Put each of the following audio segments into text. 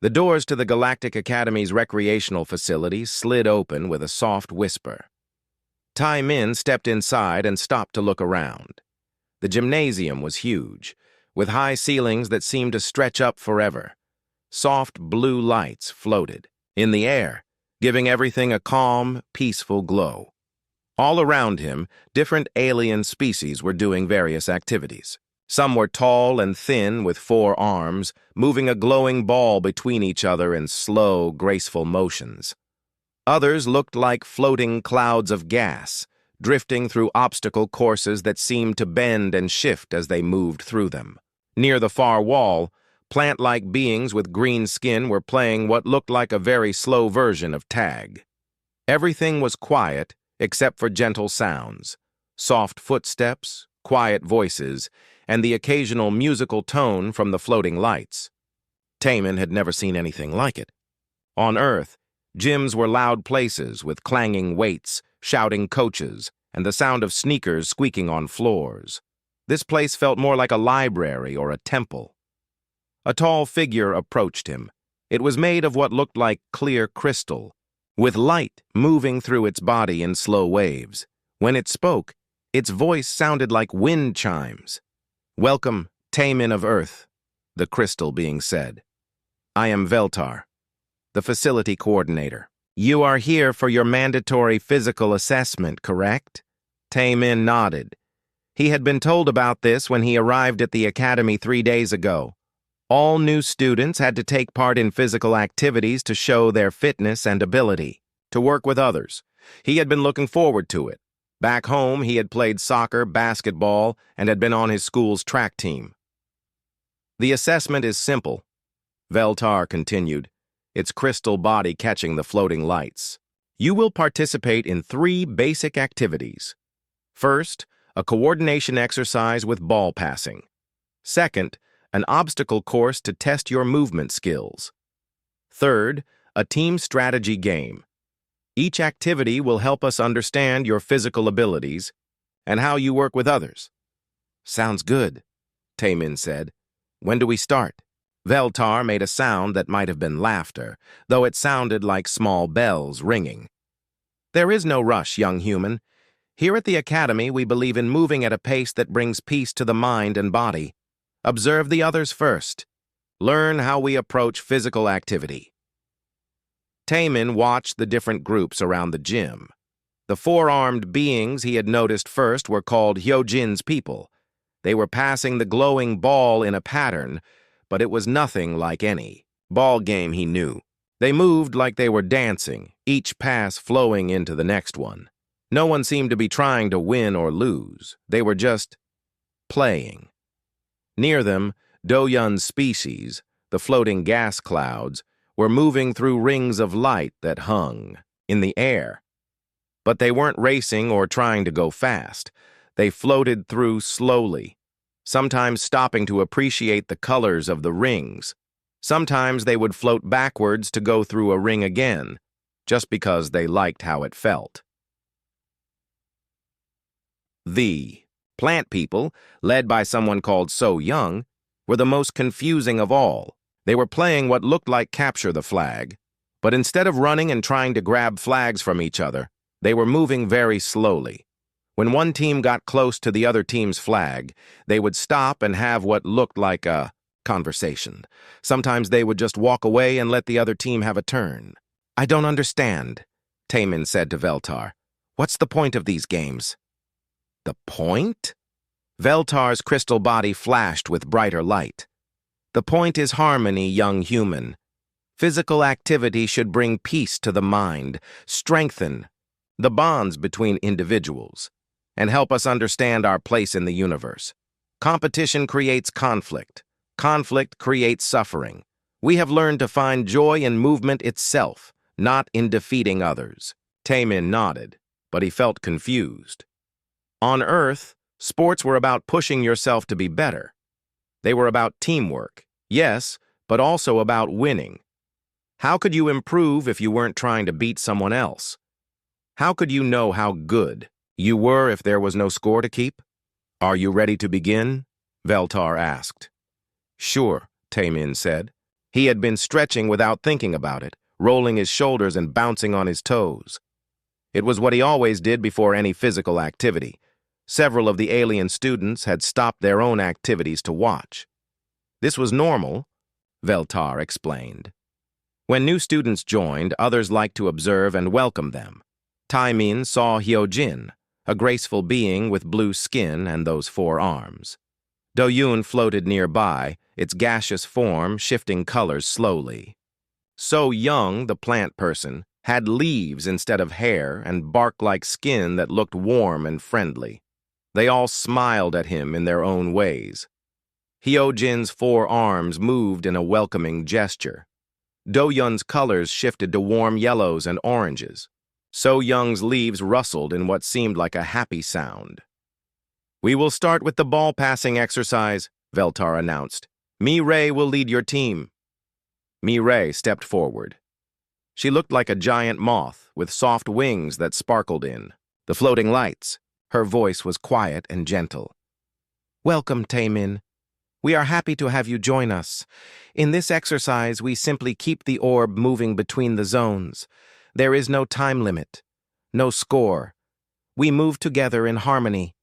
The doors to the Galactic Academy's recreational facilities slid open with a soft whisper. Tai Min stepped inside and stopped to look around. The gymnasium was huge, with high ceilings that seemed to stretch up forever. Soft blue lights floated in the air, giving everything a calm, peaceful glow. All around him, different alien species were doing various activities. Some were tall and thin with 4 arms, moving a glowing ball between each other in slow, graceful motions. Others looked like floating clouds of gas, drifting through obstacle courses that seemed to bend and shift as they moved through them. Near the far wall, plant-like beings with green skin were playing what looked like a very slow version of tag. Everything was quiet except for gentle sounds, soft footsteps, quiet voices, and the occasional musical tone from the floating lights. Taman had never seen anything like it. On Earth, gyms were loud places with clanging weights, shouting coaches, and the sound of sneakers squeaking on floors. This place felt more like a library or a temple. A tall figure approached him. It was made of what looked like clear crystal, with light moving through its body in slow waves. When it spoke, its voice sounded like wind chimes. "Welcome, Taman of Earth," the crystal being said. "I am Veltar, the facility coordinator. You are here for your mandatory physical assessment, correct?" Taman nodded. He had been told about this when he arrived at the academy 3 days ago. All new students had to take part in physical activities to show their fitness and ability, to work with others. He had been looking forward to it. Back home, he had played soccer, basketball, and had been on his school's track team. "The assessment is simple," Veltar continued, its crystal body catching the floating lights. "You will participate in 3 basic activities. First, a coordination exercise with ball passing. Second, an obstacle course to test your movement skills. Third, a team strategy game. Each activity will help us understand your physical abilities and how you work with others." "Sounds good," Taman said. "When do we start?" Veltar made a sound that might have been laughter, though it sounded like small bells ringing. "There is no rush, young human. Here at the Academy, we believe in moving at a pace that brings peace to the mind and body. Observe the others first. Learn how we approach physical activity." Taman watched the different groups around the gym. The 4-armed beings he had noticed first were called Hyojin's people. They were passing the glowing ball in a pattern, but it was nothing like any ball game he knew. They moved like they were dancing, each pass flowing into the next one. No one seemed to be trying to win or lose. They were just playing. Near them, Doyun's species, the floating gas clouds, were moving through rings of light that hung in the air. But they weren't racing or trying to go fast. They floated through slowly, sometimes stopping to appreciate the colors of the rings. Sometimes they would float backwards to go through a ring again, just because they liked how it felt. The plant people, led by someone called So Young, were the most confusing of all. They were playing what looked like capture the flag, but instead of running and trying to grab flags from each other, they were moving very slowly. When one team got close to the other team's flag, they would stop and have what looked like a conversation. Sometimes they would just walk away and let the other team have a turn. "I don't understand," Taman said to Veltar. "What's the point of these games?" "The point?" Veltar's crystal body flashed with brighter light. "The point is harmony, young human. Physical activity should bring peace to the mind, strengthen the bonds between individuals, and help us understand our place in the universe. Competition creates conflict. Conflict creates suffering. We have learned to find joy in movement itself, not in defeating others." Taman nodded, but he felt confused. On Earth, sports were about pushing yourself to be better. They were about teamwork, yes, but also about winning. How could you improve if you weren't trying to beat someone else? How could you know how good you were if there was no score to keep? "Are you ready to begin?" Veltar asked. "Sure," Taman said. He had been stretching without thinking about it, rolling his shoulders and bouncing on his toes. It was what he always did before any physical activity. Several of the alien students had stopped their own activities to watch. This was normal, Veltar explained. When new students joined, others liked to observe and welcome them. Taimin saw Hyojin, a graceful being with blue skin and those 4 arms. Doyun floated nearby, its gaseous form shifting colors slowly. So Young, the plant person, had leaves instead of hair and bark-like skin that looked warm and friendly. They all smiled at him in their own ways. Hyojin's 4 arms moved in a welcoming gesture. Do-Yun's colors shifted to warm yellows and oranges. So Young's leaves rustled in what seemed like a happy sound. "We will start with the ball passing exercise," Veltar announced. "Mi-Ray will lead your team." Mi-Ray stepped forward. She looked like a giant moth with soft wings that sparkled in the floating lights. Her voice was quiet and gentle. "Welcome, Taemin. We are happy to have you join us. In this exercise, we simply keep the orb moving between the zones. There is no time limit, no score. We move together in harmony."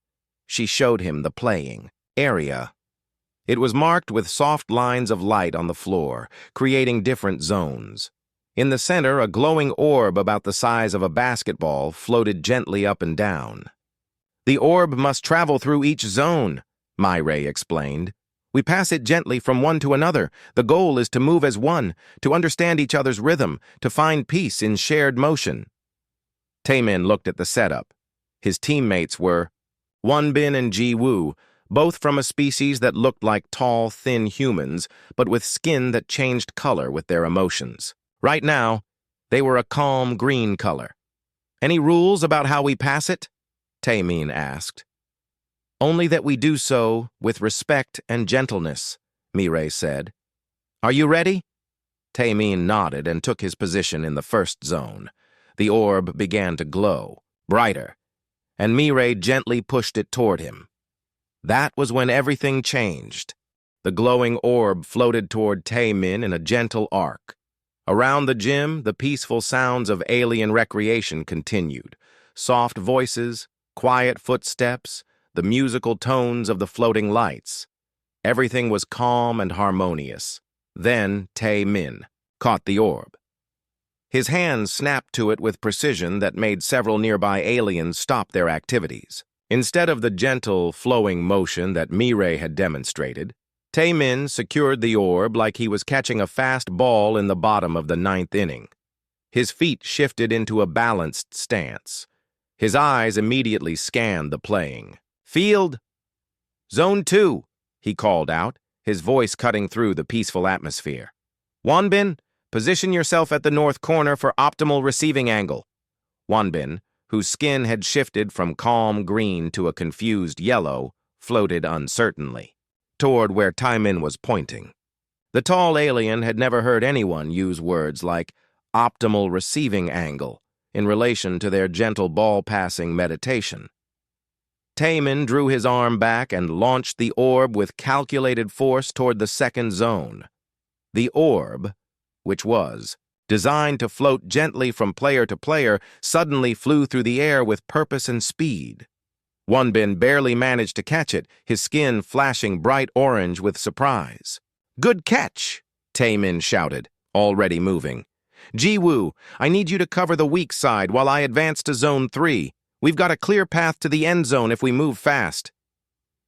She showed him the playing area. It was marked with soft lines of light on the floor, creating different zones. In the center, a glowing orb about the size of a basketball floated gently up and down. "The orb must travel through each zone," Mi-Ray explained. "We pass it gently from one to another. The goal is to move as one, to understand each other's rhythm, to find peace in shared motion." Taemin looked at the setup. His teammates were Wonbin and Ji-Woo, both from a species that looked like tall, thin humans, but with skin that changed color with their emotions. Right now, they were a calm green color. "Any rules about how we pass it?" Taemin asked. "Only that we do so with respect and gentleness," Mi-Ray said. "Are you ready?" Taemin nodded and took his position in the first zone. The orb began to glow, brighter, and Mi-Ray gently pushed it toward him. That was when everything changed. The glowing orb floated toward Taemin in a gentle arc. Around the gym, the peaceful sounds of alien recreation continued. Soft voices, quiet footsteps, the musical tones of the floating lights. Everything was calm and harmonious. Then Taemin caught the orb. His hands snapped to it with precision that made several nearby aliens stop their activities. Instead of the gentle, flowing motion that Mi-Ray had demonstrated, Taemin secured the orb like he was catching a fast ball in the bottom of the 9th inning. His feet shifted into a balanced stance. His eyes immediately scanned the playing field. "Zone 2, he called out, his voice cutting through the peaceful atmosphere. "Wonbin, position yourself at the north corner for optimal receiving angle." Wonbin, whose skin had shifted from calm green to a confused yellow, floated uncertainly toward where Taemin was pointing. The tall alien had never heard anyone use words like optimal receiving angle in relation to their gentle ball-passing meditation. Taemin drew his arm back and launched the orb with calculated force toward the second zone. The orb, which was designed to float gently from player to player, suddenly flew through the air with purpose and speed. Wonbin barely managed to catch it, his skin flashing bright orange with surprise. "Good catch!" Taemin shouted, already moving. "Ji-Woo, I need you to cover the weak side while I advance to Zone 3. We've got a clear path to the end zone if we move fast."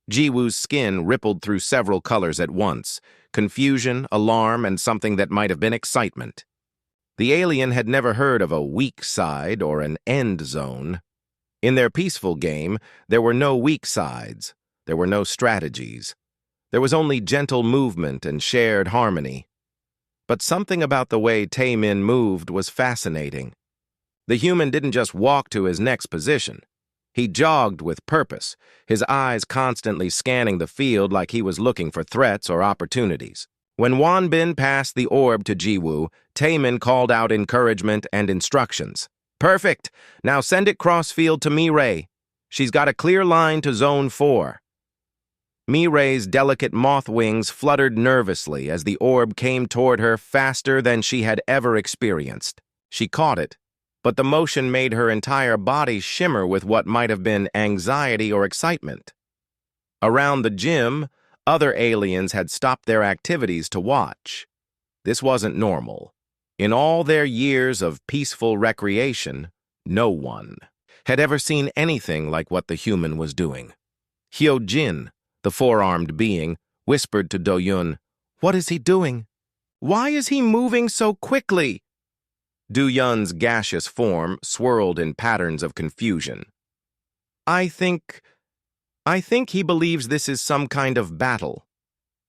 Ji-Woo's skin rippled through several colors at once, confusion, alarm, and something that might have been excitement. The alien had never heard of a weak side or an end zone. In their peaceful game, there were no weak sides. There were no strategies. There was only gentle movement and shared harmony. But something about the way Taemin moved was fascinating. The human didn't just walk to his next position. He jogged with purpose, his eyes constantly scanning the field like he was looking for threats or opportunities. When Wonbin passed the orb to Ji-Woo, Taemin called out encouragement and instructions. "Perfect! Now send it cross-field to Mi-Ray. She's got a clear line to Zone 4. Mirai's delicate moth wings fluttered nervously as the orb came toward her faster than she had ever experienced. She caught it, but the motion made her entire body shimmer with what might have been anxiety or excitement. Around the gym, other aliens had stopped their activities to watch. This wasn't normal. In all their years of peaceful recreation, no one had ever seen anything like what the human was doing. Hyojin, the four-armed being, whispered to Do-yun, "What is he doing? Why is he moving so quickly?" Do-yun's gaseous form swirled in patterns of confusion. I think he believes this is some kind of battle."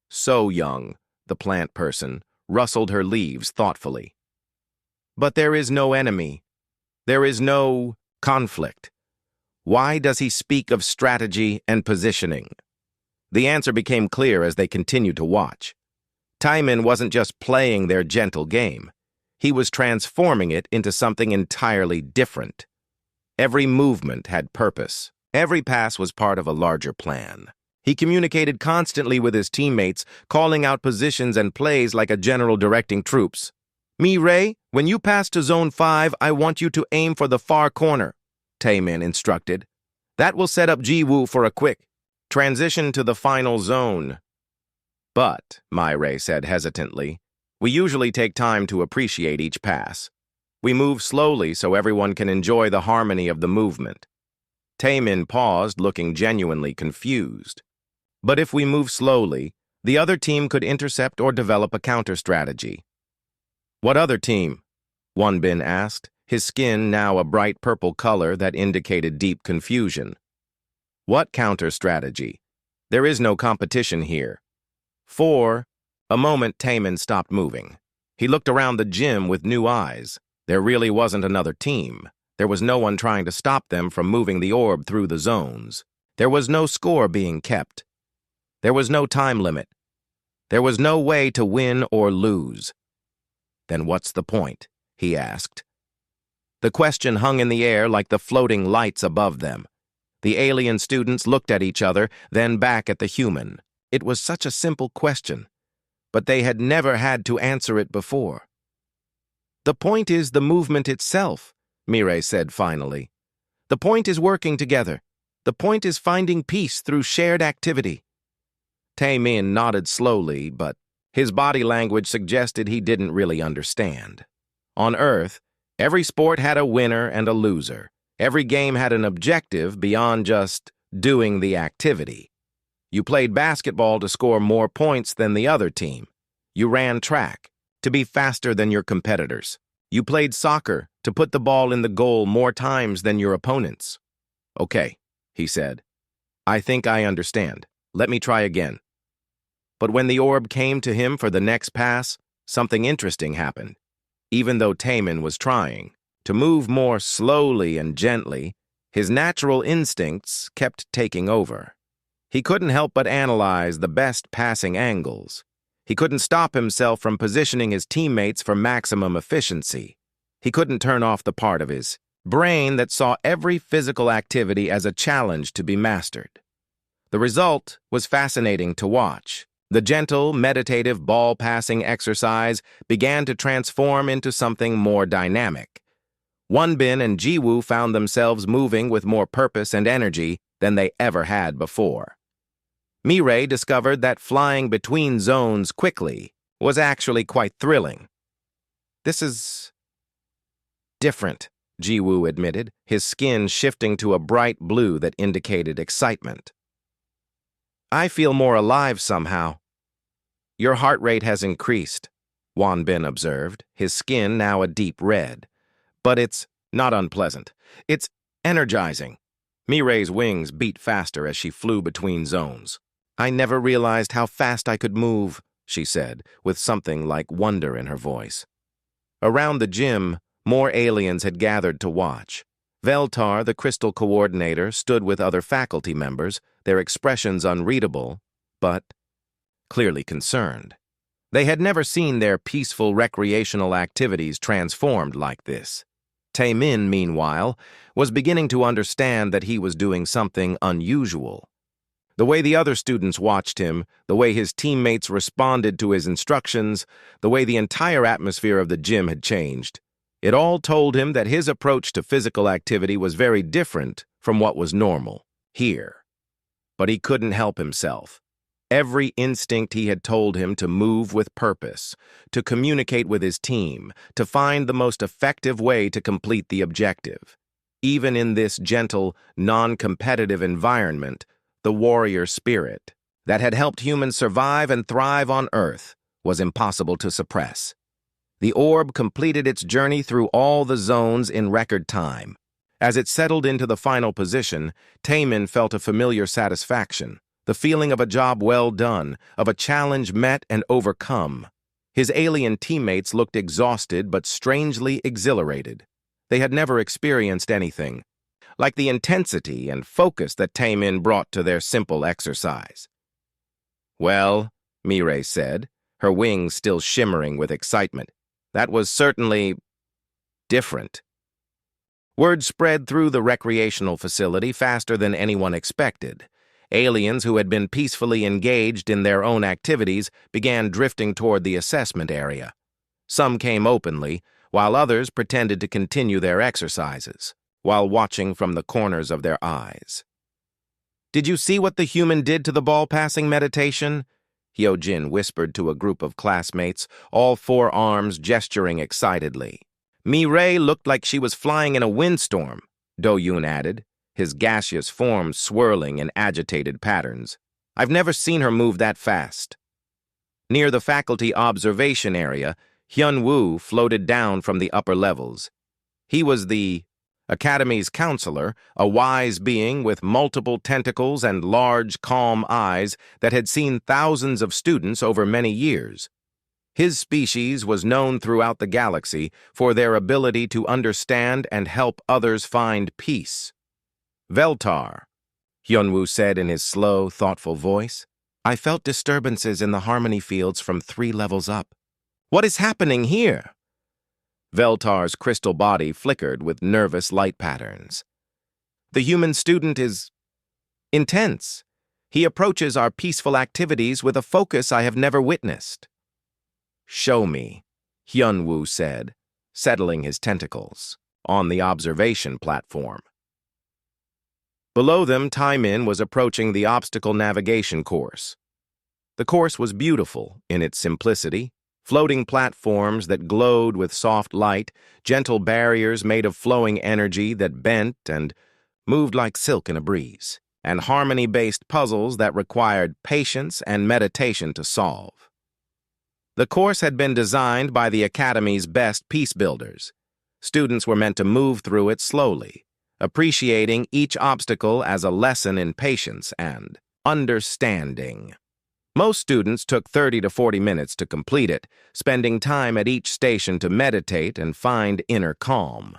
So Young, the plant person, rustled her leaves thoughtfully. "But there is no enemy. There is no conflict. Why does he speak of strategy and positioning?" The answer became clear as they continued to watch. Taimin wasn't just playing their gentle game. He was transforming it into something entirely different. Every movement had purpose. Every pass was part of a larger plan. He communicated constantly with his teammates, calling out positions and plays like a general directing troops. "Mirai, when you pass to Zone 5, I want you to aim for the far corner," Taimin instructed. "That will set up Jiwoo for a quick transition to the final zone." "But," Mirai said hesitantly, "we usually take time to appreciate each pass. We move slowly so everyone can enjoy the harmony of the movement." Taimin paused, looking genuinely confused. "But if we move slowly, the other team could intercept or develop a counter-strategy." "What other team?" Wonbin asked, his skin now a bright purple color that indicated deep confusion. "What counter-strategy? There is no competition here." For a moment, Taimin stopped moving. He looked around the gym with new eyes. There really wasn't another team. There was no one trying to stop them from moving the orb through the zones. There was no score being kept. There was no time limit. There was no way to win or lose. "Then what's the point?" he asked. The question hung in the air like the floating lights above them. The alien students looked at each other, then back at the human. It was such a simple question, but they had never had to answer it before. "The point is the movement itself," Mirai said finally. "The point is working together. The point is finding peace through shared activity." Taimin nodded slowly, but his body language suggested he didn't really understand. On Earth, every sport had a winner and a loser. Every game had an objective beyond just doing the activity. You played basketball to score more points than the other team. You ran track to be faster than your competitors. You played soccer to put the ball in the goal more times than your opponents. "Okay," he said. "I think I understand. Let me try again." But when the orb came to him for the next pass, something interesting happened. Even though Taimin was trying to move more slowly and gently, his natural instincts kept taking over. He couldn't help but analyze the best passing angles. He couldn't stop himself from positioning his teammates for maximum efficiency. He couldn't turn off the part of his brain that saw every physical activity as a challenge to be mastered. The result was fascinating to watch. The gentle, meditative ball-passing exercise began to transform into something more dynamic. Wonbin and Jiwoo found themselves moving with more purpose and energy than they ever had before. Mirai discovered that flying between zones quickly was actually quite thrilling. "This is different," Jiwoo admitted, his skin shifting to a bright blue that indicated excitement. "I feel more alive somehow." "Your heart rate has increased," Wonbin observed, his skin now a deep red. "But it's not unpleasant. It's energizing." Mirai's wings beat faster as she flew between zones. "I never realized how fast I could move," she said, with something like wonder in her voice. Around the gym, more aliens had gathered to watch. Veltar, the crystal coordinator, stood with other faculty members, their expressions unreadable, but clearly concerned. They had never seen their peaceful recreational activities transformed like this. Taimin, meanwhile, was beginning to understand that he was doing something unusual. The way the other students watched him, the way his teammates responded to his instructions, the way the entire atmosphere of the gym had changed. It all told him that his approach to physical activity was very different from what was normal here. But he couldn't help himself. Every instinct he had told him to move with purpose, to communicate with his team, to find the most effective way to complete the objective. Even in this gentle, non-competitive environment, the warrior spirit that had helped humans survive and thrive on Earth was impossible to suppress. The orb completed its journey through all the zones in record time. As it settled into the final position, Taemin felt a familiar satisfaction, the feeling of a job well done, of a challenge met and overcome. His alien teammates looked exhausted but strangely exhilarated. They had never experienced anything like the intensity and focus that Taemin brought to their simple exercise. "Well," Mireille said, her wings still shimmering with excitement, "that was certainly different." Word spread through the recreational facility faster than anyone expected. Aliens who had been peacefully engaged in their own activities began drifting toward the assessment area. Some came openly, while others pretended to continue their exercises, while watching from the corners of their eyes. "Did you see what the human did to the ball-passing meditation?" Hyojin whispered to a group of classmates, all four arms gesturing excitedly. "Mireille looked like she was flying in a windstorm," Do-yoon added, his gaseous form swirling in agitated patterns. "I've never seen her move that fast." Near the faculty observation area, Hyun-woo floated down from the upper levels. He was the Academy's counselor, a wise being with multiple tentacles and large, calm eyes that had seen thousands of students over many years. His species was known throughout the galaxy for their ability to understand and help others find peace. "Veltar," Hyun-woo said in his slow, thoughtful voice, "I felt disturbances in the harmony fields from 3 levels up. What is happening here?" Veltar's crystal body flickered with nervous light patterns. "The human student is intense. He approaches our peaceful activities with a focus I have never witnessed." "Show me," Hyun-woo said, settling his tentacles on the observation platform. Below them, Taemin was approaching the obstacle navigation course. The course was beautiful in its simplicity. Floating platforms that glowed with soft light, gentle barriers made of flowing energy that bent and moved like silk in a breeze, and harmony-based puzzles that required patience and meditation to solve. The course had been designed by the Academy's best peace builders. Students were meant to move through it slowly, appreciating each obstacle as a lesson in patience and understanding. Most students took 30 to 40 minutes to complete it, spending time at each station to meditate and find inner calm.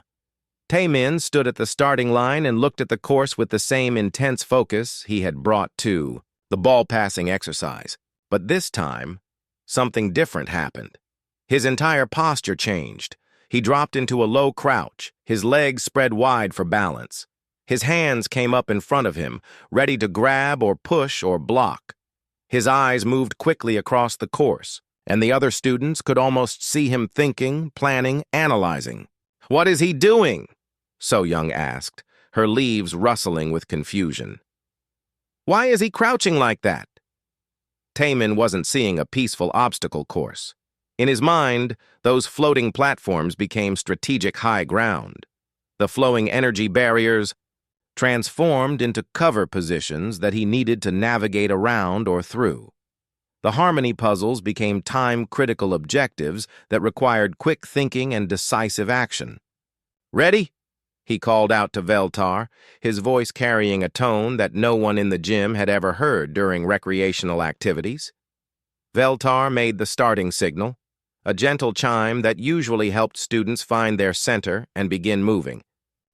Taemin stood at the starting line and looked at the course with the same intense focus he had brought to the ball-passing exercise. But this time, something different happened. His entire posture changed. He dropped into a low crouch, his legs spread wide for balance. His hands came up in front of him, ready to grab or push or block. His eyes moved quickly across the course, and the other students could almost see him thinking, planning, analyzing. "What is he doing?" So-young asked, her leaves rustling with confusion. "Why is he crouching like that?" Taemin wasn't seeing a peaceful obstacle course. In his mind, those floating platforms became strategic high ground. The flowing energy barriers transformed into cover positions that he needed to navigate around or through. The harmony puzzles became time-critical objectives that required quick thinking and decisive action. "Ready?" he called out to Veltar, his voice carrying a tone that no one in the gym had ever heard during recreational activities. Veltar made the starting signal, a gentle chime that usually helped students find their center and begin moving.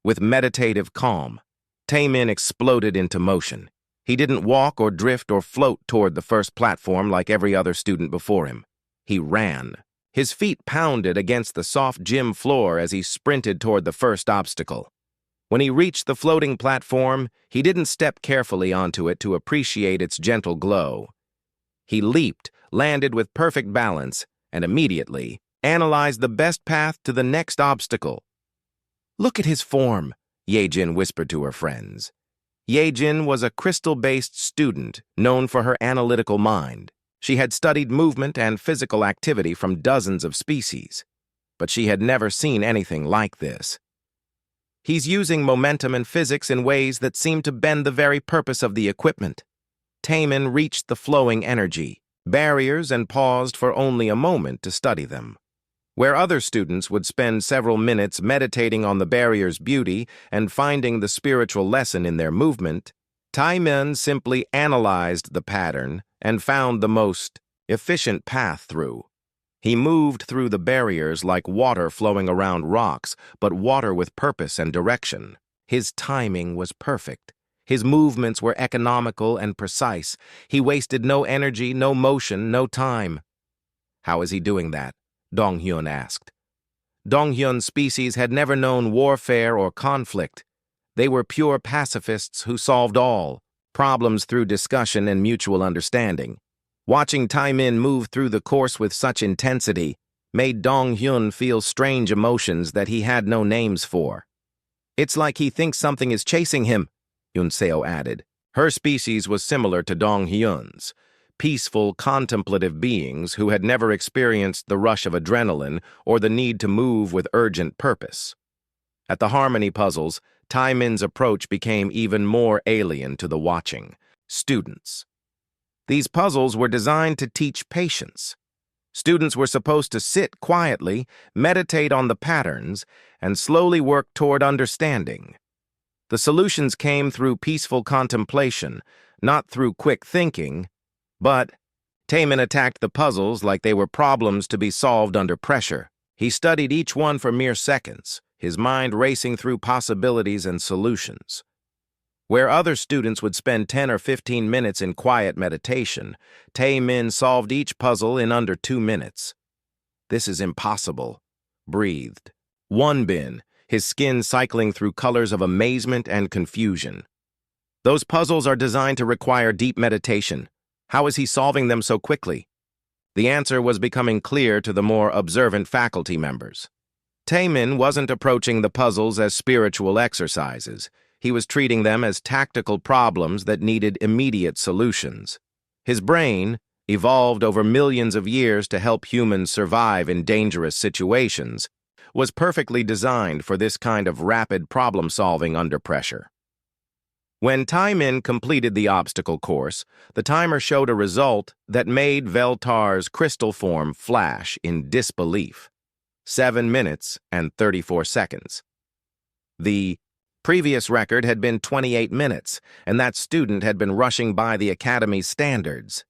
With meditative calm, Taemin exploded into motion. He didn't walk or drift or float toward the first platform like every other student before him. He ran. His feet pounded against the soft gym floor as he sprinted toward the first obstacle. When he reached the floating platform, he didn't step carefully onto it to appreciate its gentle glow. He leaped, landed with perfect balance, and immediately analyzed the best path to the next obstacle. "Look at his form," Yejin whispered to her friends. Yejin was a crystal-based student known for her analytical mind. She had studied movement and physical activity from dozens of species, but she had never seen anything like this. "He's using momentum and physics in ways that seem to bend the very purpose of the equipment." Taemin reached the flowing energy barriers and paused for only a moment to study them. Where other students would spend several minutes meditating on the barrier's beauty and finding the spiritual lesson in their movement, Taemin simply analyzed the pattern and found the most efficient path through. He moved through the barriers like water flowing around rocks, but water with purpose and direction. His timing was perfect. His movements were economical and precise. He wasted no energy, no motion, no time. "How is he doing that?" Donghyun asked. Donghyun's species had never known warfare or conflict. They were pure pacifists who solved all problems through discussion and mutual understanding. Watching Taemin move through the course with such intensity made Donghyun feel strange emotions that he had no names for. "It's like he thinks something is chasing him," Yunseo added. Her species was similar to Donghyun's, peaceful, contemplative beings who had never experienced the rush of adrenaline or the need to move with urgent purpose. At the harmony puzzles, Taemin's approach became even more alien to the watching students. These puzzles were designed to teach patience. Students were supposed to sit quietly, meditate on the patterns, and slowly work toward understanding. The solutions came through peaceful contemplation, not through quick thinking, but Taemin attacked the puzzles like they were problems to be solved under pressure. He studied each one for mere seconds, his mind racing through possibilities and solutions. Where other students would spend 10 or 15 minutes in quiet meditation, Taemin solved each puzzle in under 2 minutes. "This is impossible," breathed Wonbin, his skin cycling through colors of amazement and confusion. "Those puzzles are designed to require deep meditation. How is he solving them so quickly?" The answer was becoming clear to the more observant faculty members. Taemin wasn't approaching the puzzles as spiritual exercises. He was treating them as tactical problems that needed immediate solutions. His brain, evolved over millions of years to help humans survive in dangerous situations, was perfectly designed for this kind of rapid problem-solving under pressure. When Taemin completed the obstacle course, the timer showed a result that made Veltar's crystal form flash in disbelief. 7 minutes and 34 seconds. The previous record had been 28 minutes, and that student had been rushing by the Academy's standards.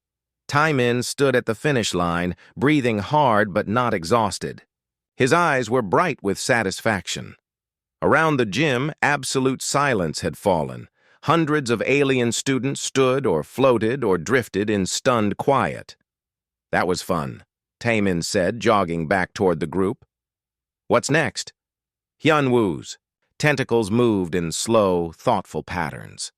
Taemin stood at the finish line, breathing hard but not exhausted. His eyes were bright with satisfaction. Around the gym, absolute silence had fallen. Hundreds of alien students stood or floated or drifted in stunned quiet. "That was fun," Taemin said, jogging back toward the group. "What's next?" Hyunwoo's tentacles moved in slow, thoughtful patterns.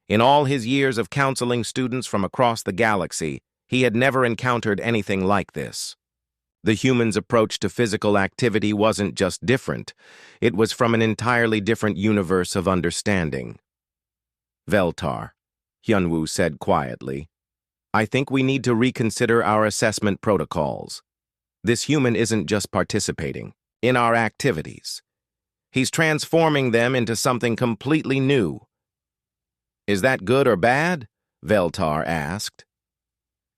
In all his years of counseling students from across the galaxy, he had never encountered anything like this. The human's approach to physical activity wasn't just different, it was from an entirely different universe of understanding. "Veltar," Hyunwoo said quietly, "I think we need to reconsider our assessment protocols. This human isn't just participating in our activities. He's transforming them into something completely new." "Is that good or bad?" Veltar asked.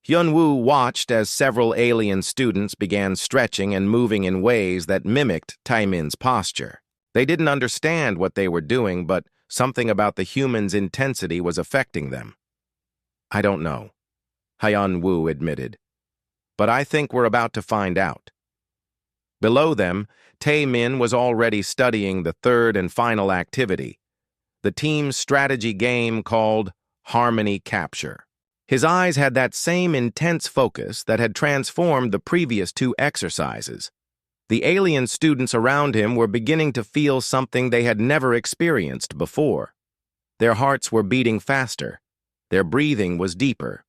Hyunwoo watched as several alien students began stretching and moving in ways that mimicked Taemin's posture. They didn't understand what they were doing, but something about the human's intensity was affecting them. "I don't know," Hyunwoo admitted, "but I think we're about to find out." Below them, Taemin was already studying the third and final activity, the team's strategy game called Harmony Capture. His eyes had that same intense focus that had transformed the previous 2 exercises. The alien students around him were beginning to feel something they had never experienced before. Their hearts were beating faster. Their breathing was deeper.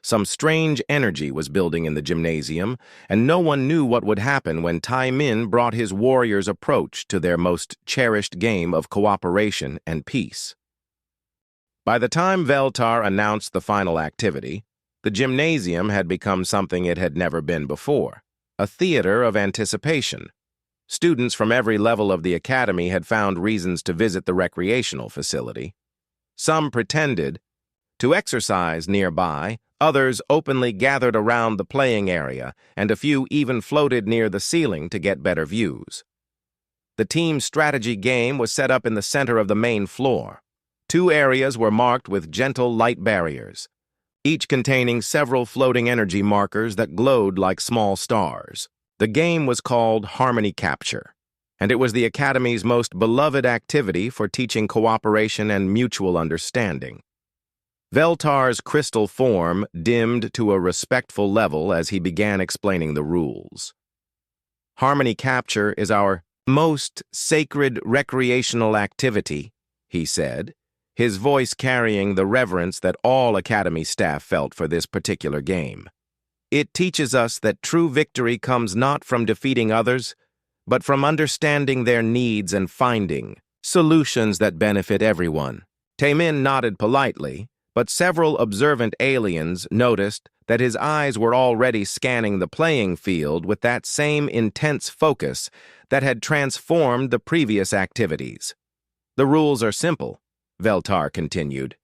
Some strange energy was building in the gymnasium, and no one knew what would happen when Tai Min brought his warriors' approach to their most cherished game of cooperation and peace. By the time Veltar announced the final activity, the gymnasium had become something it had never been before, a theater of anticipation. Students from every level of the academy had found reasons to visit the recreational facility. Some pretended to exercise nearby, others openly gathered around the playing area, and a few even floated near the ceiling to get better views. The team strategy game was set up in the center of the main floor. 2 areas were marked with gentle light barriers, each containing several floating energy markers that glowed like small stars. The game was called Harmony Capture, and it was the Academy's most beloved activity for teaching cooperation and mutual understanding. Veltar's crystal form dimmed to a respectful level as he began explaining the rules. Harmony Capture is our most sacred recreational activity, he said, his voice carrying the reverence that all Academy staff felt for this particular game. It teaches us that true victory comes not from defeating others, but from understanding their needs and finding solutions that benefit everyone. Taemin nodded politely, but several observant aliens noticed that his eyes were already scanning the playing field with that same intense focus that had transformed the previous activities. The rules are simple, Veltar continued.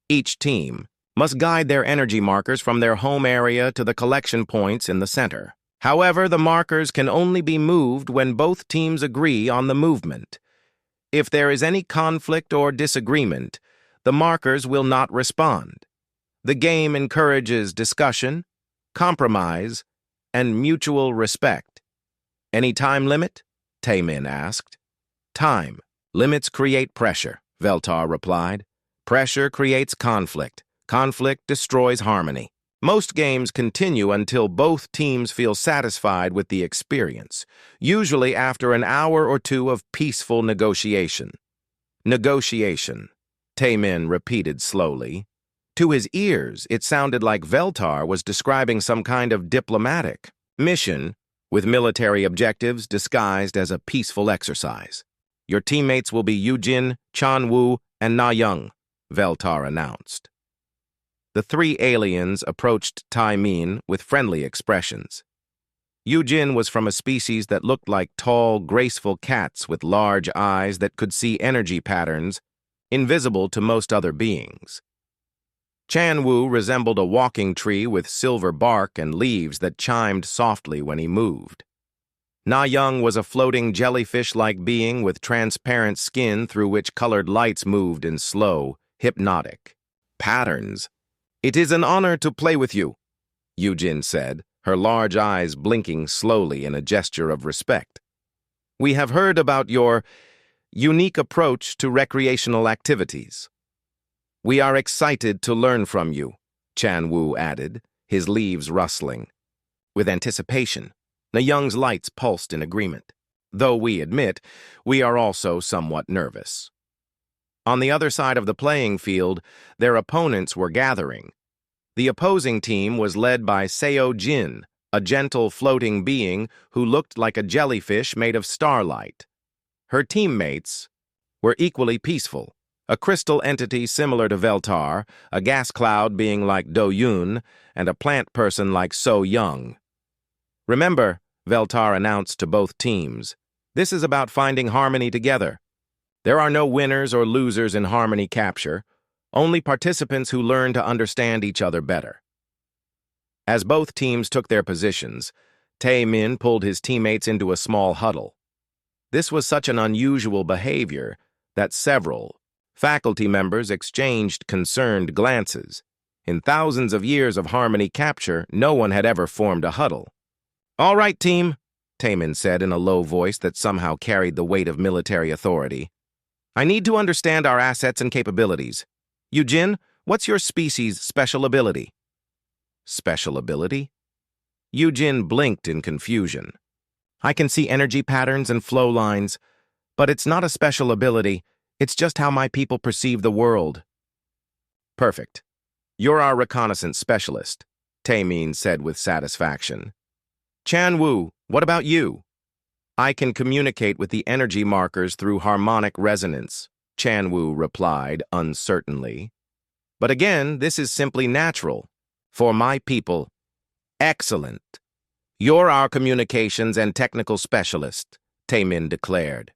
Each team must guide their energy markers from their home area to the collection points in the center. However, the markers can only be moved when both teams agree on the movement. If there is any conflict or disagreement, the markers will not respond. The game encourages discussion, compromise, and mutual respect. Any time limit? Taemin asked. Time. Limits create pressure, Veltar replied. Pressure creates conflict. Conflict destroys harmony. Most games continue until both teams feel satisfied with the experience, usually after an hour or 2 of peaceful negotiation. Negotiation, Taemin repeated slowly. To his ears, it sounded like Veltar was describing some kind of diplomatic mission with military objectives disguised as a peaceful exercise. Your teammates will be Yujin, Chanwoo, and Na Young, Veltar announced. The 3 aliens approached Taemin with friendly expressions. Yujin was from a species that looked like tall, graceful cats with large eyes that could see energy patterns invisible to most other beings. Chanwoo resembled a walking tree with silver bark and leaves that chimed softly when he moved. Na Young was a floating jellyfish-like being with transparent skin through which colored lights moved in slow, hypnotic patterns. It is an honor to play with you, Yujin said, her large eyes blinking slowly in a gesture of respect. We have heard about your unique approach to recreational activities. We are excited to learn from you, Chanwoo added, his leaves rustling. With anticipation, Na Young's lights pulsed in agreement, though we admit we are also somewhat nervous. On the other side of the playing field, their opponents were gathering. The opposing team was led by Seo Jin, a gentle floating being who looked like a jellyfish made of starlight. Her teammates were equally peaceful, a crystal entity similar to Veltar, a gas cloud being like Do Yoon, and a plant person like So Young. Remember, Veltar announced to both teams, this is about finding harmony together. There are no winners or losers in harmony capture, only participants who learn to understand each other better. As both teams took their positions, Taemin pulled his teammates into a small huddle. This was such an unusual behavior that several faculty members exchanged concerned glances. In thousands of years of harmony capture, no one had ever formed a huddle. All right, team, Taemin said in a low voice that somehow carried the weight of military authority. I need to understand our assets and capabilities. Yujin, what's your species' special ability? Special ability? Yujin blinked in confusion. I can see energy patterns and flow lines, but it's not a special ability. It's just how my people perceive the world. Perfect. You're our reconnaissance specialist, Taemin said with satisfaction. Chan Wu, what about you? I can communicate with the energy markers through harmonic resonance, Chan Wu replied uncertainly. But again, this is simply natural. For my people, excellent. You're our communications and technical specialist, Taemin declared.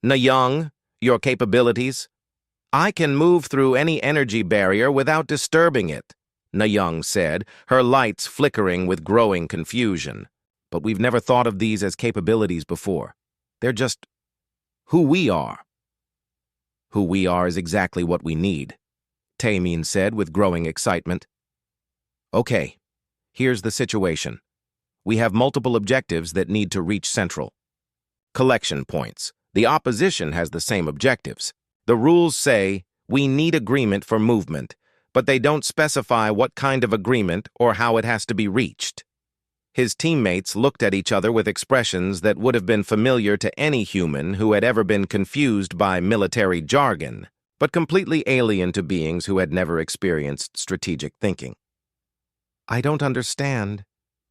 Young, your capabilities? I can move through any energy barrier without disturbing it, Young said, her lights flickering with growing confusion. But we've never thought of these as capabilities before. They're just who we are. Who we are is exactly what we need, Taemin said with growing excitement. Okay, here's the situation. We have multiple objectives that need to reach Central. Collection points. The opposition has the same objectives. The rules say we need agreement for movement, but they don't specify what kind of agreement or how it has to be reached. His teammates looked at each other with expressions that would have been familiar to any human who had ever been confused by military jargon, but completely alien to beings who had never experienced strategic thinking. I don't understand,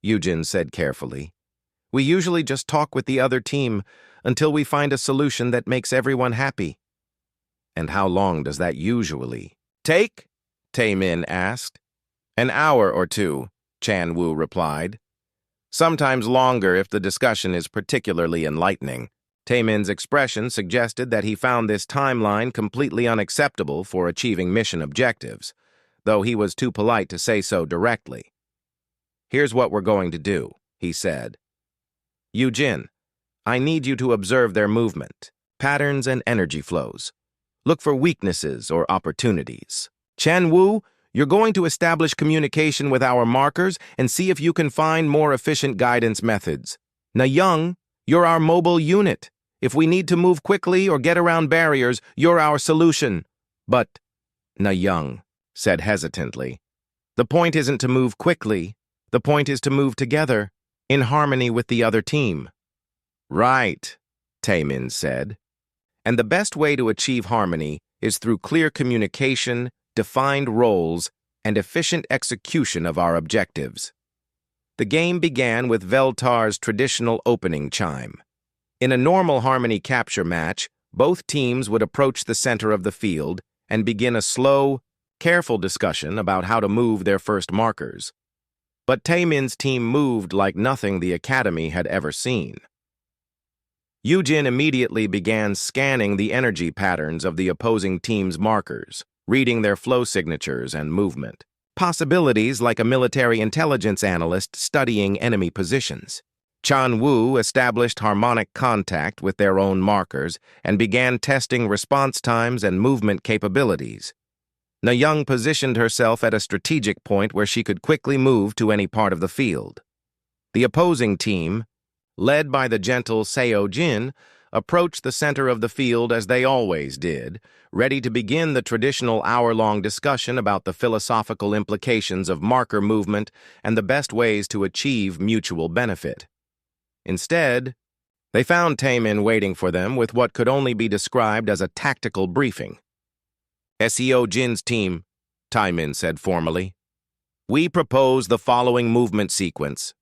Yujin said carefully. We usually just talk with the other team until we find a solution that makes everyone happy. And how long does that usually take? Taemin asked. An hour or two, Chan Wu replied. Sometimes longer if the discussion is particularly enlightening. Taemin's expression suggested that he found this timeline completely unacceptable for achieving mission objectives, though he was too polite to say so directly. Here's what we're going to do, he said. Yujin, I need you to observe their movement, patterns, and energy flows. Look for weaknesses or opportunities. Chan Wu, you're going to establish communication with our markers and see if you can find more efficient guidance methods. Young, you're our mobile unit. If we need to move quickly or get around barriers, you're our solution. But, Young said hesitantly, the point isn't to move quickly. The point is to move together, in harmony with the other team. Right, Taemin said. And the best way to achieve harmony is through clear communication, defined roles, and efficient execution of our objectives. The game began with Veltar's traditional opening chime. In a normal harmony capture match, both teams would approach the center of the field and begin a slow, careful discussion about how to move their first markers. But Taemin's team moved like nothing the Academy had ever seen. Yujin immediately began scanning the energy patterns of the opposing team's markers, reading their flow signatures and movement. Possibilities like a military intelligence analyst studying enemy positions. Chan Wu established harmonic contact with their own markers and began testing response times and movement capabilities. Young positioned herself at a strategic point where she could quickly move to any part of the field. The opposing team, led by the gentle Seo Jin, approached the center of the field as they always did, ready to begin the traditional hour-long discussion about the philosophical implications of marker movement and the best ways to achieve mutual benefit. Instead, they found Taemin waiting for them with what could only be described as a tactical briefing. Seo Jin's team, Taemin said formally. We propose the following movement sequence.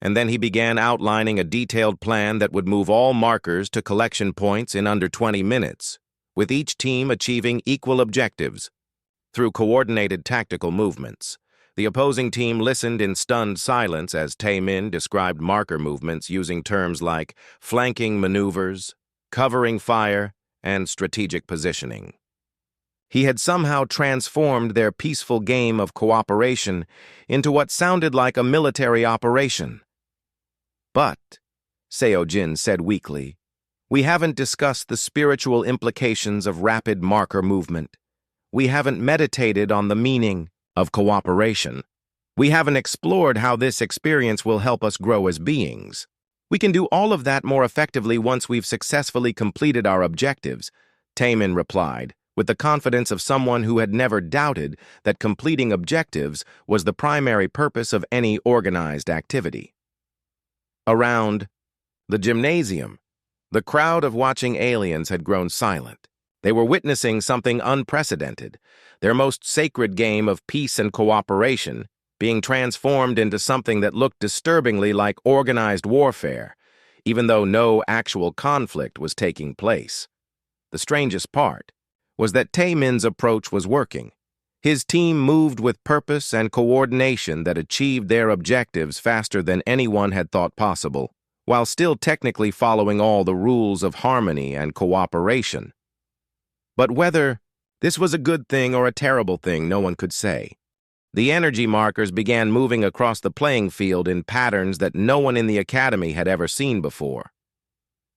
And then he began outlining a detailed plan that would move all markers to collection points in under 20 minutes, with each team achieving equal objectives. Through coordinated tactical movements, the opposing team listened in stunned silence as Taemin described marker movements using terms like flanking maneuvers, covering fire, and strategic positioning. He had somehow transformed their peaceful game of cooperation into what sounded like a military operation. But, Seo Jin said weakly, we haven't discussed the spiritual implications of rapid marker movement. We haven't meditated on the meaning of cooperation. We haven't explored how this experience will help us grow as beings. We can do all of that more effectively once we've successfully completed our objectives, Taemin replied, with the confidence of someone who had never doubted that completing objectives was the primary purpose of any organized activity. Around The gymnasium. The crowd of watching aliens had grown silent. They were witnessing something unprecedented, their most sacred game of peace and cooperation being transformed into something that looked disturbingly like organized warfare, even though no actual conflict was taking place. The strangest part was that Tae-min's approach was working. His team moved with purpose and coordination that achieved their objectives faster than anyone had thought possible, while still technically following all the rules of harmony and cooperation. But whether this was a good thing or a terrible thing, no one could say. The energy markers began moving across the playing field in patterns that no one in the academy had ever seen before.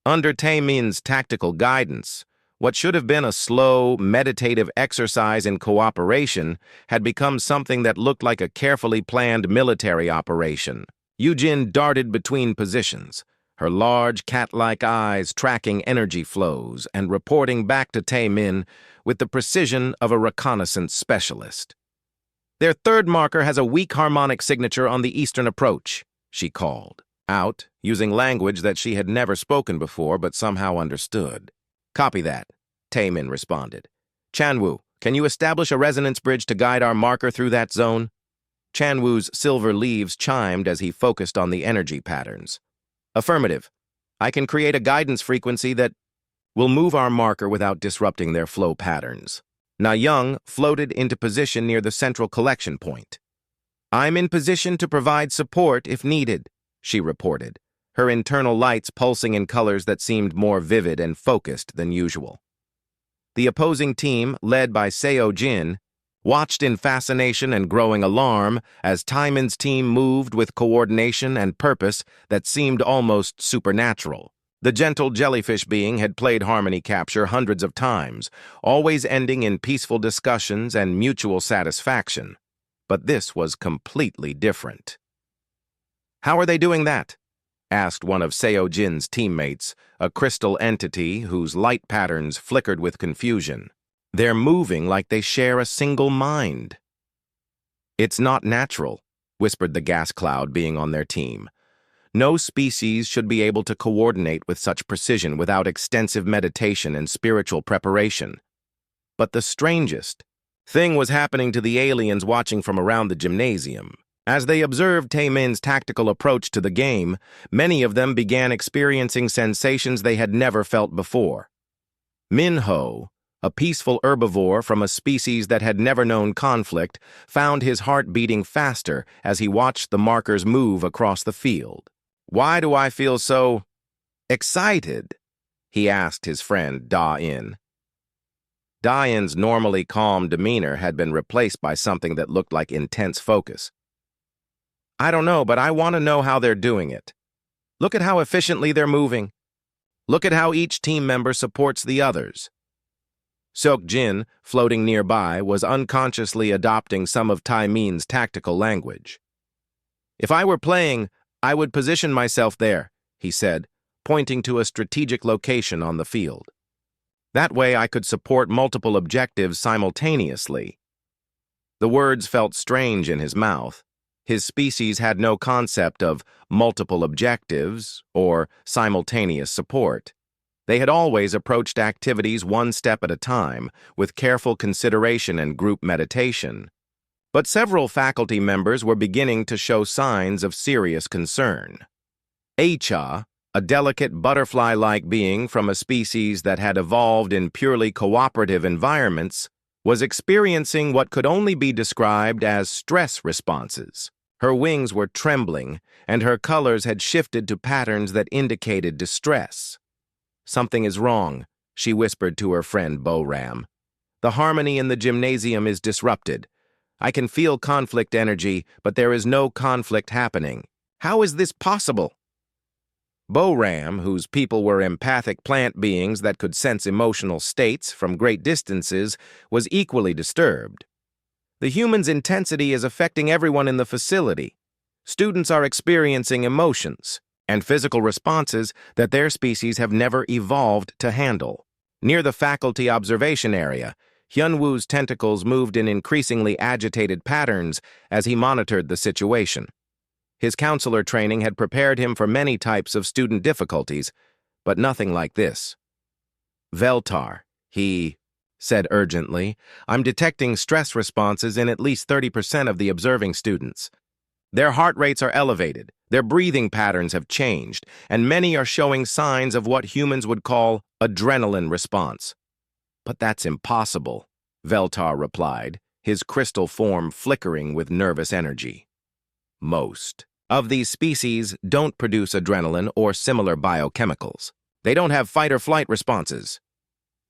Under Tae-min's tactical guidance, what should have been a slow, meditative exercise in cooperation had become something that looked like a carefully planned military operation. Yujin darted between positions, her large cat-like eyes tracking energy flows and reporting back to Tae-min with the precision of a reconnaissance specialist. "Their third marker has a weak harmonic signature on the eastern approach," she called out, using language that she had never spoken before but somehow understood. "Copy that," Tae-min responded. "Chanwoo, can you establish a resonance bridge to guide our marker through that zone?" Chanwoo's silver leaves chimed as he focused on the energy patterns. "Affirmative. I can create a guidance frequency that will move our marker without disrupting their flow patterns." Na Young floated into position near the central collection point. "I'm in position to provide support if needed," she reported, her internal lights pulsing in colors that seemed more vivid and focused than usual. The opposing team, led by Seo Jin, watched in fascination and growing alarm as Tae-min's team moved with coordination and purpose that seemed almost supernatural. The gentle jellyfish being had played harmony capture hundreds of times, always ending in peaceful discussions and mutual satisfaction. But this was completely different. "How are they doing that?" asked one of Seo Jin's teammates, a crystal entity whose light patterns flickered with confusion. "They're moving like they share a single mind." "It's not natural," whispered the gas cloud being on their team. "No species should be able to coordinate with such precision without extensive meditation and spiritual preparation." But the strangest thing was happening to the aliens watching from around the gymnasium. As they observed Tae-min's tactical approach to the game, many of them began experiencing sensations they had never felt before. Minho, a peaceful herbivore from a species that had never known conflict, found his heart beating faster as he watched the markers move across the field. "Why do I feel so excited?" he asked his friend Da-in. Da-in's normally calm demeanor had been replaced by something that looked like intense focus. "I don't know, but I want to know how they're doing it. Look at how efficiently they're moving. Look at how each team member supports the others." Seok Jin, floating nearby, was unconsciously adopting some of Tae-min's tactical language. "If I were playing, I would position myself there," he said, pointing to a strategic location on the field. "That way I could support multiple objectives simultaneously." The words felt strange in his mouth. His species had no concept of multiple objectives or simultaneous support. They had always approached activities one step at a time, with careful consideration and group meditation. But several faculty members were beginning to show signs of serious concern. Acha, a delicate butterfly-like being from a species that had evolved in purely cooperative environments, was experiencing what could only be described as stress responses. Her wings were trembling, and her colors had shifted to patterns that indicated distress. "Something is wrong," she whispered to her friend Bo-Ram. "The harmony in the gymnasium is disrupted. I can feel conflict energy, but there is no conflict happening. How is this possible?" Bo-Ram, whose people were empathic plant beings that could sense emotional states from great distances, was equally disturbed. "The human's intensity is affecting everyone in the facility. Students are experiencing emotions and physical responses that their species have never evolved to handle." Near the faculty observation area, Hyunwoo's tentacles moved in increasingly agitated patterns as he monitored the situation. His counselor training had prepared him for many types of student difficulties, but nothing like this. "Veltar," he said urgently, "I'm detecting stress responses in at least 30% of the observing students. Their heart rates are elevated, their breathing patterns have changed, and many are showing signs of what humans would call adrenaline response." "But that's impossible," Veltar replied, his crystal form flickering with nervous energy. "Most of these species don't produce adrenaline or similar biochemicals. They don't have fight-or-flight responses."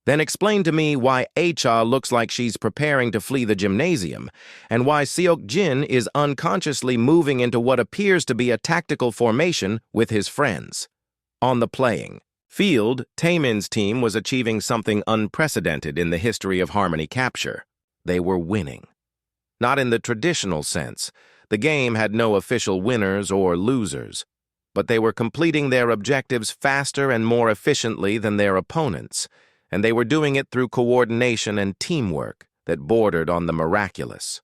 "Then explain to me why Acha looks like she's preparing to flee the gymnasium, and why Seok Jin is unconsciously moving into what appears to be a tactical formation with his friends." On the playing field, Taemin's team was achieving something unprecedented in the history of harmony capture. They were winning. Not in the traditional sense. The game had no official winners or losers, but they were completing their objectives faster and more efficiently than their opponents, and they were doing it through coordination and teamwork that bordered on the miraculous.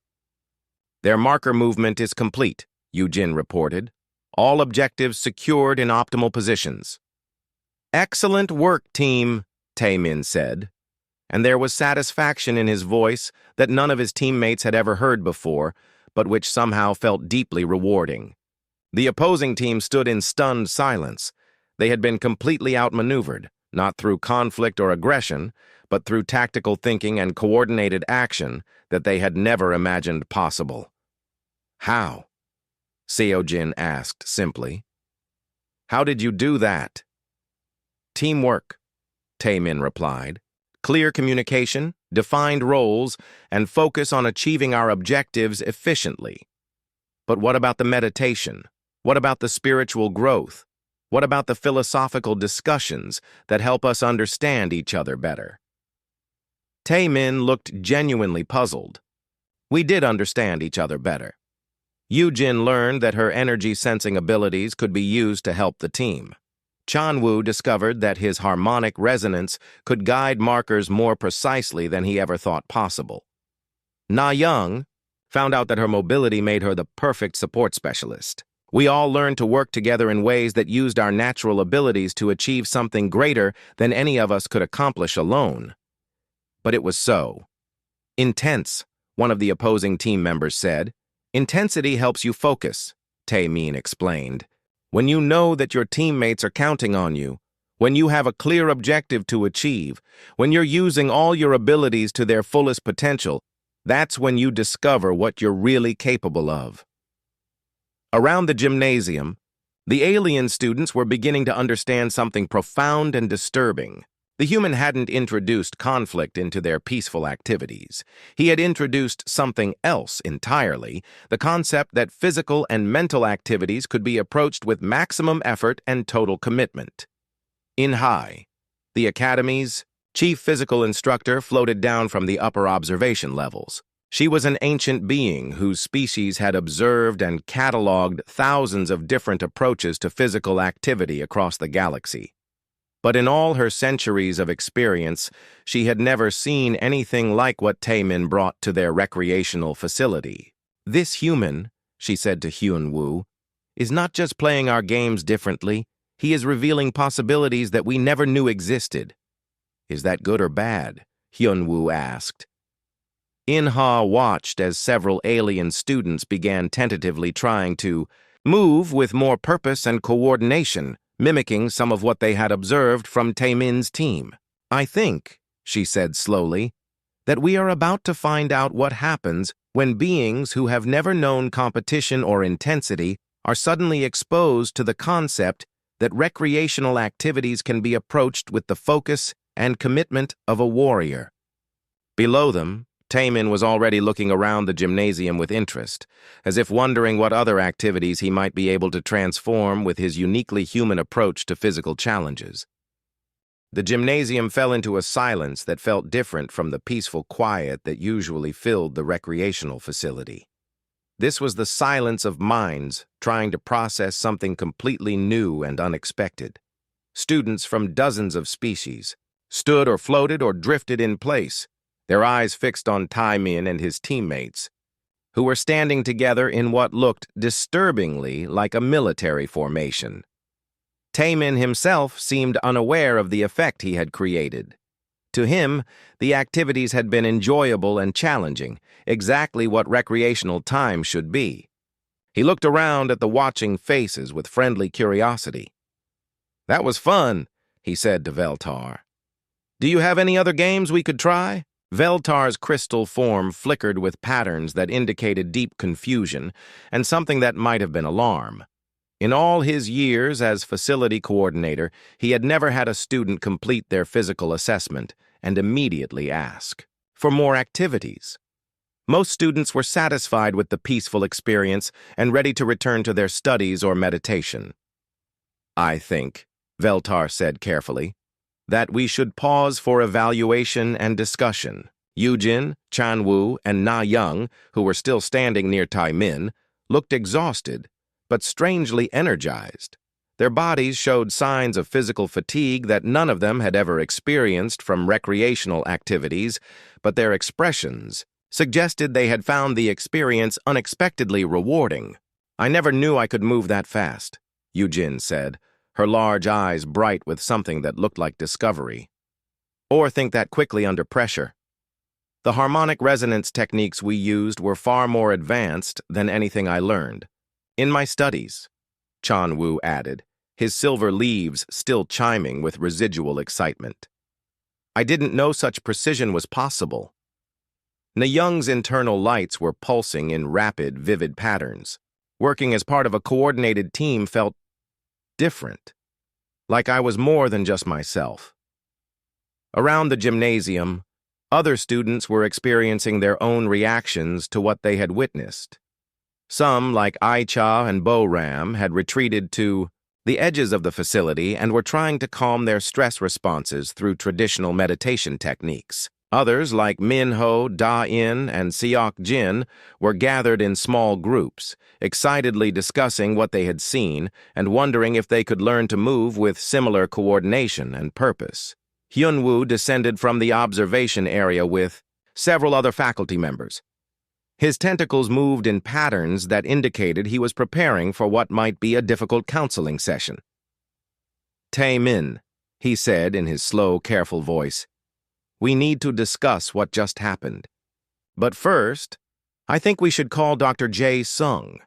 "Their marker movement is complete," Yujin reported. "All objectives secured in optimal positions." "Excellent work, team," Taemin said, and there was satisfaction in his voice that none of his teammates had ever heard before, but which somehow felt deeply rewarding. The opposing team stood in stunned silence. They had been completely outmaneuvered, not through conflict or aggression, but through tactical thinking and coordinated action that they had never imagined possible. "How?" Seojin asked simply. "How did you do that?" "Teamwork," Taemin replied. "Clear communication, defined roles, and focus on achieving our objectives efficiently." "But what about the meditation? What about the spiritual growth? What about the philosophical discussions that help us understand each other better?" Taemin looked genuinely puzzled. "We did understand each other better." Yujin learned that her energy-sensing abilities could be used to help the team. Chanwoo discovered that his harmonic resonance could guide markers more precisely than he ever thought possible. Na Young found out that her mobility made her the perfect support specialist. We all learned to work together in ways that used our natural abilities to achieve something greater than any of us could accomplish alone. But it was so. "Intense," one of the opposing team members said. "Intensity helps you focus," Taemin explained. "When you know that your teammates are counting on you, when you have a clear objective to achieve, when you're using all your abilities to their fullest potential, that's when you discover what you're really capable of." Around the gymnasium, the alien students were beginning to understand something profound and disturbing. The human hadn't introduced conflict into their peaceful activities. He had introduced something else entirely, the concept that physical and mental activities could be approached with maximum effort and total commitment. In High, the Academy's chief physical instructor floated down from the upper observation levels. She was an ancient being whose species had observed and cataloged thousands of different approaches to physical activity across the galaxy. But in all her centuries of experience, she had never seen anything like what Taemin brought to their recreational facility. "This human," she said to Hyun-woo, "is not just playing our games differently, he is revealing possibilities that we never knew existed." "Is that good or bad?" Hyun-woo asked. In-ha watched as several alien students began tentatively trying to move with more purpose and coordination, mimicking some of what they had observed from Taemin's team. "I think," she said slowly, "that we are about to find out what happens when beings who have never known competition or intensity are suddenly exposed to the concept that recreational activities can be approached with the focus and commitment of a warrior." Below them, Taemin was already looking around the gymnasium with interest, as if wondering what other activities he might be able to transform with his uniquely human approach to physical challenges. The gymnasium fell into a silence that felt different from the peaceful quiet that usually filled the recreational facility. This was the silence of minds trying to process something completely new and unexpected. Students from dozens of species stood or floated or drifted in place, their eyes fixed on Taemin and his teammates. who were standing together in what looked disturbingly like a military formation. Taemin himself seemed unaware of the effect he had created. To him, the activities had been enjoyable and challenging, exactly what recreational time should be. He looked around at the watching faces with friendly curiosity. "That was fun," he said to Veltar. "Do you have any other games we could try?" Veltar's crystal form flickered with patterns that indicated deep confusion and something that might have been alarm. In all his years as facility coordinator, he had never had a student complete their physical assessment and immediately ask for more activities. Most students were satisfied with the peaceful experience and ready to return to their studies or meditation. "I think," Veltar said carefully, "that we should pause for evaluation and discussion." Yujin, Chanwoo, and Na Young, who were still standing near Taemin, looked exhausted, but strangely energized. Their bodies showed signs of physical fatigue that none of them had ever experienced from recreational activities, but their expressions suggested they had found the experience unexpectedly rewarding. "I never knew I could move that fast," Yujin said, her large eyes bright with something that looked like discovery. "Or think that quickly under pressure. The harmonic resonance techniques we used were far more advanced than anything I learned in my studies," Chanwoo added, his silver leaves still chiming with residual excitement. "I didn't know such precision was possible." Na-Young's internal lights were pulsing in rapid, vivid patterns. Working as part of a coordinated team felt different, like I was more than just myself. Around the gymnasium, other students were experiencing their own reactions to what they had witnessed. Some, like Aicha and Bo-Ram, had retreated to the edges of the facility and were trying to calm their stress responses through traditional meditation techniques. Others, like Minho, Da-In, and Seok-Jin, were gathered in small groups, excitedly discussing what they had seen and wondering if they could learn to move with similar coordination and purpose. Hyunwoo descended from the observation area with several other faculty members. His tentacles moved in patterns that indicated he was preparing for what might be a difficult counseling session. "Taemin," he said in his slow, careful voice, "we need to discuss what just happened. But first, I think we should call Dr. Jae-Sung.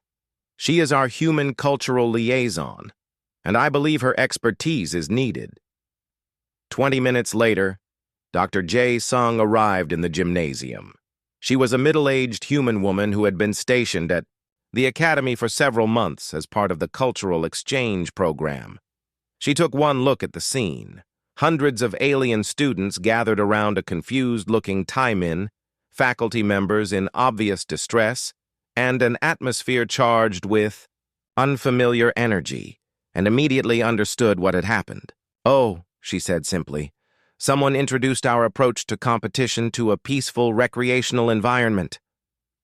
She is our human cultural liaison, and I believe her expertise is needed." 20 minutes later, Dr. Jae-Sung arrived in the gymnasium. She was a middle-aged human woman who had been stationed at the academy for several months as part of the cultural exchange program. She took one look at the scene. Hundreds of alien students gathered around a confused-looking Taemin, faculty members in obvious distress, and an atmosphere charged with unfamiliar energy, and immediately understood what had happened. "Oh," she said simply, "someone introduced our approach to competition to a peaceful, recreational environment."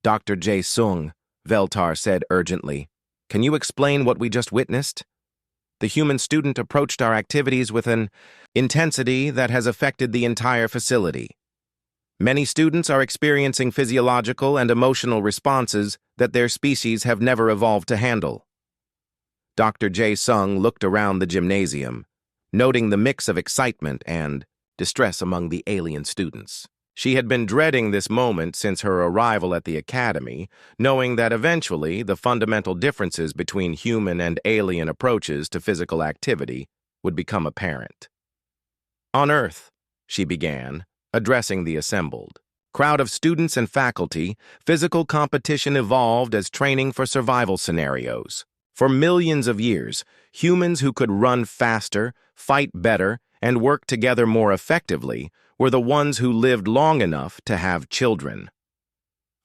"Dr. Jae-Sung," Veltar said urgently, "can you explain what we just witnessed? The human student approached our activities with an intensity that has affected the entire facility. Many students are experiencing physiological and emotional responses that their species have never evolved to handle." Dr. Jae-Sung looked around the gymnasium, noting the mix of excitement and distress among the alien students. She had been dreading this moment since her arrival at the academy, knowing that eventually the fundamental differences between human and alien approaches to physical activity would become apparent. "On Earth," she began, addressing the assembled crowd of students and faculty, physical competition evolved as training for survival scenarios. For millions of years, humans who could run faster, fight better, and work together more effectively were the ones who lived long enough to have children.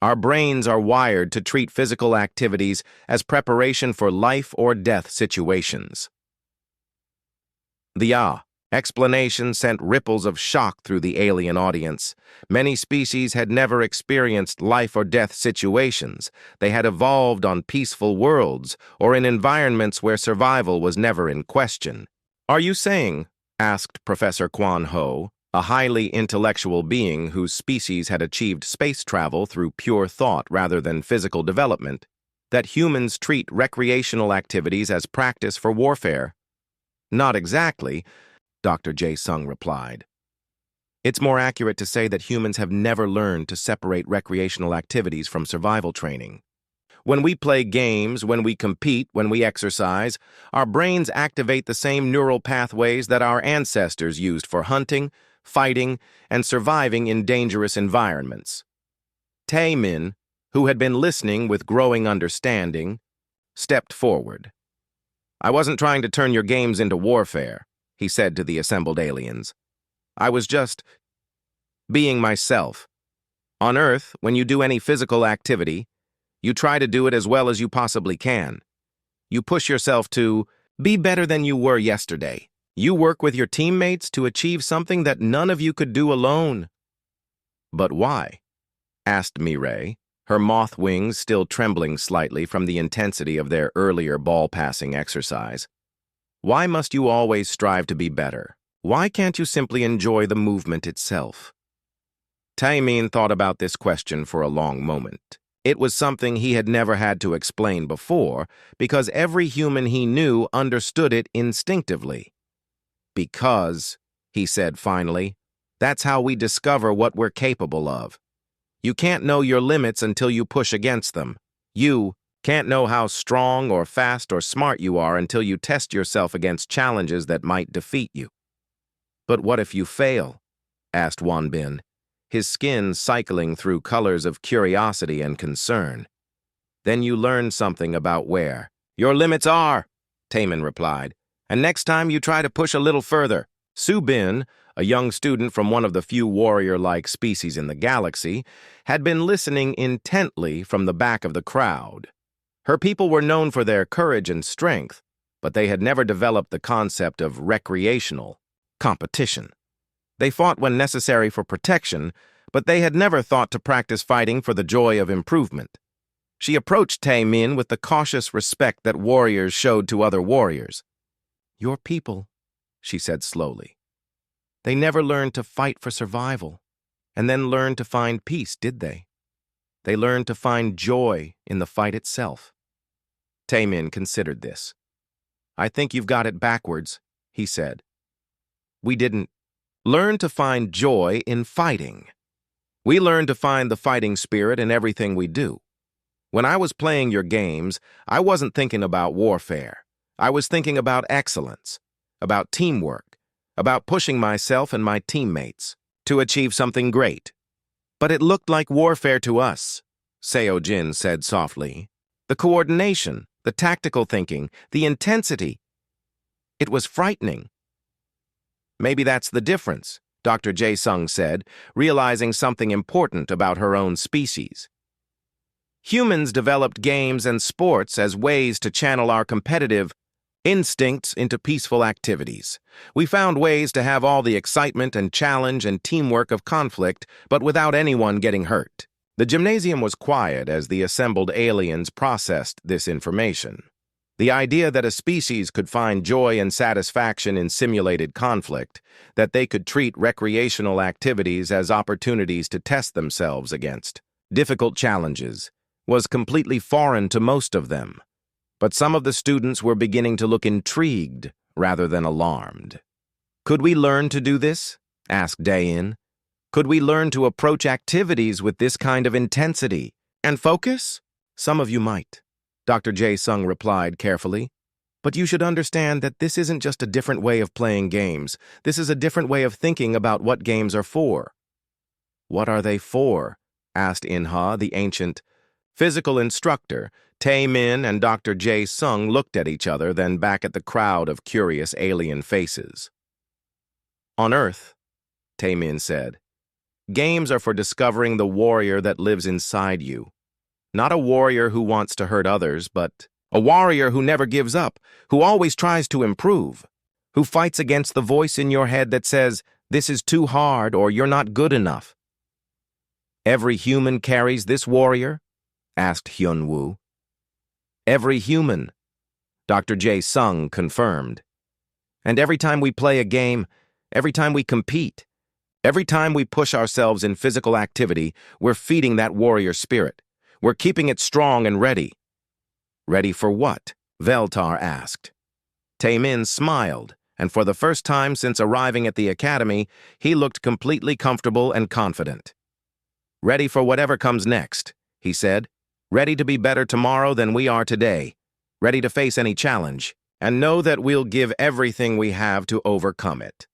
Our brains are wired to treat physical activities as preparation for life or death situations. The explanation sent ripples of shock through the alien audience. Many species had never experienced life or death situations. They had evolved on peaceful worlds or in environments where survival was never in question. "Are you saying," asked Professor Kwan Ho, a highly intellectual being whose species had achieved space travel through pure thought rather than physical development, that humans treat recreational activities as practice for warfare. Not exactly, Dr. J. Sung replied. It's more accurate to say that humans have never learned to separate recreational activities from survival training. When we play games, when we compete, when we exercise, our brains activate the same neural pathways that our ancestors used for hunting, fighting, and surviving in dangerous environments. Tae-min, who had been listening with growing understanding, stepped forward. "I wasn't trying to turn your games into warfare," he said to the assembled aliens. "I was just being myself. On Earth, when you do any physical activity, you try to do it as well as you possibly can. You push yourself to be better than you were yesterday. You work with your teammates to achieve something that none of you could do alone." "But why?" asked Mireille, her moth wings still trembling slightly from the intensity of their earlier ball-passing exercise. "Why must you always strive to be better? Why can't you simply enjoy the movement itself?" Tae-min thought about this question for a long moment. It was something he had never had to explain before, because every human he knew understood it instinctively. "Because," he said finally, "that's how we discover what we're capable of. You can't know your limits until you push against them. You can't know how strong or fast or smart you are until you test yourself against challenges that might defeat you." "But what if you fail?" asked Wonbin, his skin cycling through colors of curiosity and concern. "Then you learn something about where your limits are," Taemin replied, "and next time you try to push a little further." Su Bin, a young student from one of the few warrior-like species in the galaxy, had been listening intently from the back of the crowd. Her people were known for their courage and strength, but they had never developed the concept of recreational competition. They fought when necessary for protection, but they had never thought to practice fighting for the joy of improvement. She approached Tae-min with the cautious respect that warriors showed to other warriors. "Your people," she said slowly. "They never learned to fight for survival, and then learned to find peace, did they? They learned to find joy in the fight itself." Tae-min considered this. "I think you've got it backwards," he said. "We didn't learn to find joy in fighting. We learn to find the fighting spirit in everything we do. When I was playing your games, I wasn't thinking about warfare. I was thinking about excellence, about teamwork, about pushing myself and my teammates to achieve something great. But it looked like warfare to us," Seo Jin said softly. "The coordination, the tactical thinking, the intensity. It was frightening." "Maybe that's the difference," Dr. Jae Sung said, realizing something important about her own species. "Humans developed games and sports as ways to channel our competitive instincts into peaceful activities. We found ways to have all the excitement and challenge and teamwork of conflict, but without anyone getting hurt." The gymnasium was quiet as the assembled aliens processed this information. The idea that a species could find joy and satisfaction in simulated conflict, that they could treat recreational activities as opportunities to test themselves against difficult challenges, was completely foreign to most of them. But some of the students were beginning to look intrigued rather than alarmed. "Could we learn to do this?" asked Daein. "Could we learn to approach activities with this kind of intensity and focus?" "Some of you might," Dr. Jae Sung replied carefully. "But you should understand that this isn't just a different way of playing games. This is a different way of thinking about what games are for." "What are they for?" asked In-ha, the ancient physical instructor. Tae-min and Dr. Jae Sung looked at each other, then back at the crowd of curious alien faces. "On Earth," Tae-min said, "games are for discovering the warrior that lives inside you. Not a warrior who wants to hurt others, but a warrior who never gives up, who always tries to improve, who fights against the voice in your head that says, 'This is too hard' or 'You're not good enough.'" "Every human carries this warrior?" asked Hyun-woo. "Every human," Dr. Jae Sung confirmed. "And every time we play a game, every time we compete, Every time we push ourselves in physical activity, we're feeding that warrior spirit. We're keeping it strong and ready. Ready for what? Veltar asked. Taemin smiled, and for the first time since arriving at the academy, he looked completely comfortable and confident. Ready for whatever comes next, he said. Ready to be better tomorrow than we are today. Ready to face any challenge, and know that we'll give everything we have to overcome it.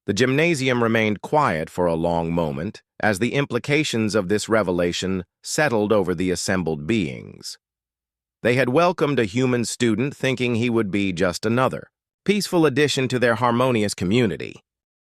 The gymnasium remained quiet for a long moment as the implications of this revelation settled over the assembled beings. They had welcomed a human student thinking he would be just another peaceful addition to their harmonious community.